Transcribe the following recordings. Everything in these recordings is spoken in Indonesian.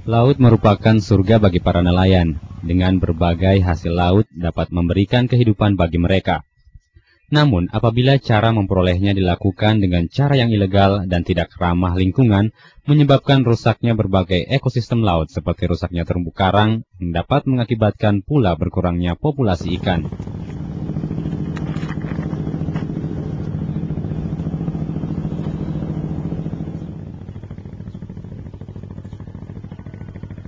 Laut merupakan surga bagi para nelayan. Dengan berbagai hasil laut dapat memberikan kehidupan bagi mereka. Namun, apabila cara memperolehnya dilakukan dengan cara yang ilegal dan tidak ramah lingkungan, menyebabkan rusaknya berbagai ekosistem laut seperti rusaknya terumbu karang, yang dapat mengakibatkan pula berkurangnya populasi ikan.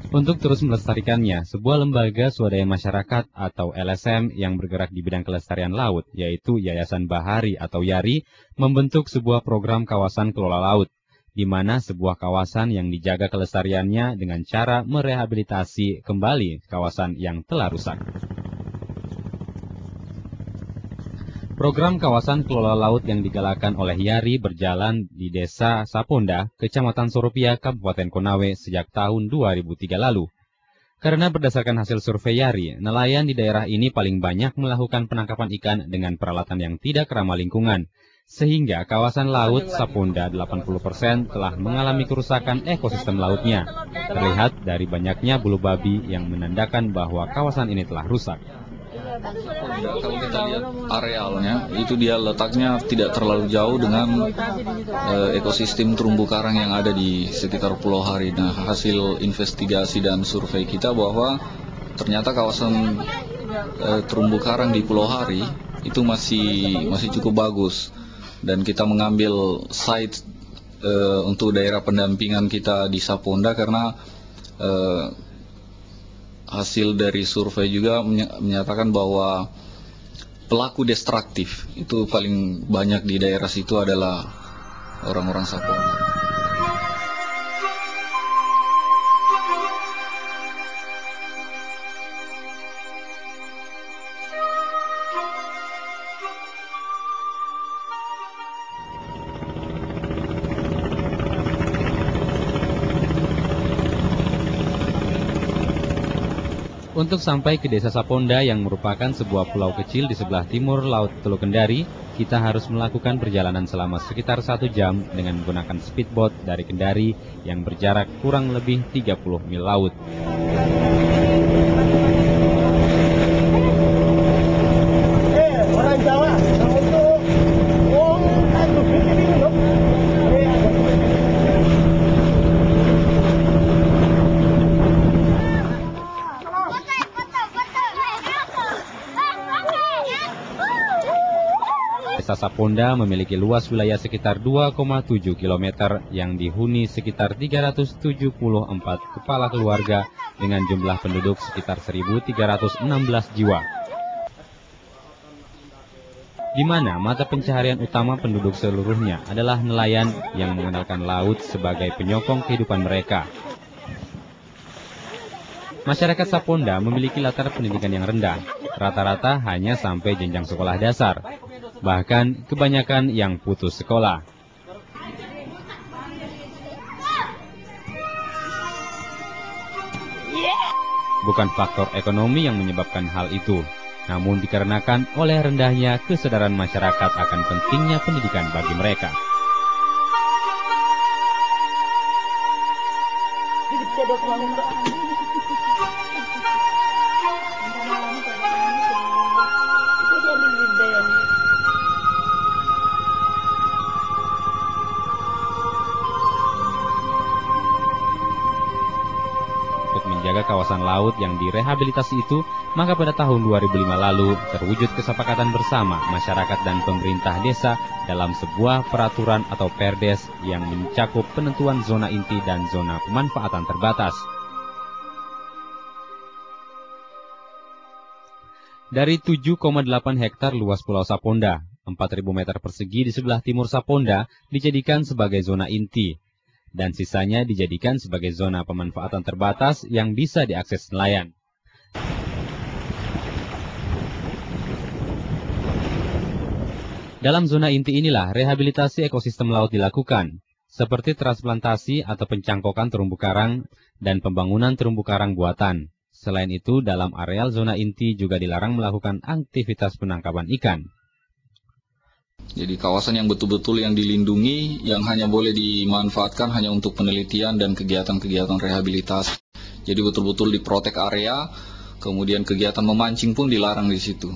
Untuk terus melestarikannya, sebuah lembaga swadaya masyarakat atau LSM yang bergerak di bidang kelestarian laut, yaitu Yayasan Bahari atau YARI, membentuk sebuah program kawasan kelola laut, di mana sebuah kawasan yang dijaga kelestariannya dengan cara merehabilitasi kembali kawasan yang telah rusak. Program kawasan kelola laut yang digalakkan oleh YARI berjalan di Desa Saponda, Kecamatan Soropia, Kabupaten Konawe sejak tahun 2003 lalu. Karena berdasarkan hasil survei YARI, nelayan di daerah ini paling banyak melakukan penangkapan ikan dengan peralatan yang tidak ramah lingkungan, sehingga kawasan laut Saponda 80% telah mengalami kerusakan ekosistem lautnya. Terlihat dari banyaknya bulu babi yang menandakan bahwa kawasan ini telah rusak. Kalau kita lihat arealnya, itu dia letaknya tidak terlalu jauh dengan ekosistem terumbu karang yang ada di sekitar Pulau Hari. Nah, hasil investigasi dan survei kita bahwa ternyata kawasan terumbu karang di Pulau Hari itu masih cukup bagus. Dan kita mengambil site untuk daerah pendampingan kita di Saponda karena hasil dari survei juga menyatakan bahwa pelaku destruktif itu paling banyak di daerah situ adalah orang-orang Saponda. Untuk sampai ke Desa Saponda yang merupakan sebuah pulau kecil di sebelah timur Laut Teluk Kendari, kita harus melakukan perjalanan selama sekitar 1 jam dengan menggunakan speedboat dari Kendari yang berjarak kurang lebih 30 mil laut. Desa Saponda memiliki luas wilayah sekitar 2,7 km yang dihuni sekitar 374 kepala keluarga dengan jumlah penduduk sekitar 1.316 jiwa. Di mana mata pencaharian utama penduduk seluruhnya adalah nelayan yang mengandalkan laut sebagai penyokong kehidupan mereka. Masyarakat Saponda memiliki latar pendidikan yang rendah, rata-rata hanya sampai jenjang sekolah dasar. Bahkan kebanyakan yang putus sekolah. Bukan faktor ekonomi yang menyebabkan hal itu, namun dikarenakan oleh rendahnya kesadaran masyarakat akan pentingnya pendidikan bagi mereka. Menjaga kawasan laut yang direhabilitasi itu, maka pada tahun 2005 lalu terwujud kesepakatan bersama masyarakat dan pemerintah desa dalam sebuah peraturan atau Perdes yang mencakup penentuan zona inti dan zona pemanfaatan terbatas. Dari 7,8 hektar luas Pulau Saponda, 4.000 meter persegi di sebelah timur Saponda dijadikan sebagai zona inti, dan sisanya dijadikan sebagai zona pemanfaatan terbatas yang bisa diakses nelayan. Dalam zona inti inilah rehabilitasi ekosistem laut dilakukan, seperti transplantasi atau pencangkokan terumbu karang dan pembangunan terumbu karang buatan. Selain itu, dalam areal zona inti juga dilarang melakukan aktivitas penangkapan ikan. Jadi kawasan yang betul-betul yang dilindungi, yang hanya boleh dimanfaatkan hanya untuk penelitian dan kegiatan-kegiatan rehabilitasi. Jadi betul-betul diprotek area, kemudian kegiatan memancing pun dilarang di situ.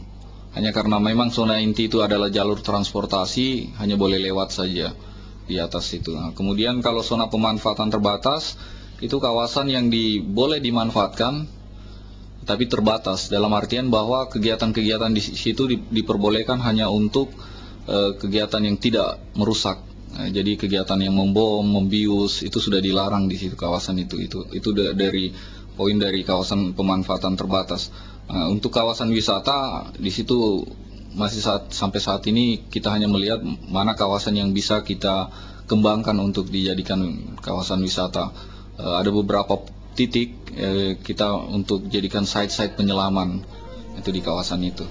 Hanya karena memang zona inti itu adalah jalur transportasi, hanya boleh lewat saja di atas itu. Nah, kemudian kalau zona pemanfaatan terbatas, itu kawasan yang boleh dimanfaatkan, tapi terbatas. Dalam artian bahwa kegiatan-kegiatan di situ diperbolehkan hanya untuk kegiatan yang tidak merusak. Nah, jadi kegiatan yang membom, membius itu sudah dilarang di situ kawasan itu. Itu dari poin dari kawasan pemanfaatan terbatas. Nah, untuk kawasan wisata di situ masih sampai saat ini kita hanya melihat mana kawasan yang bisa kita kembangkan untuk dijadikan kawasan wisata. Ada beberapa titik kita untuk jadikan site-site penyelaman itu di kawasan itu.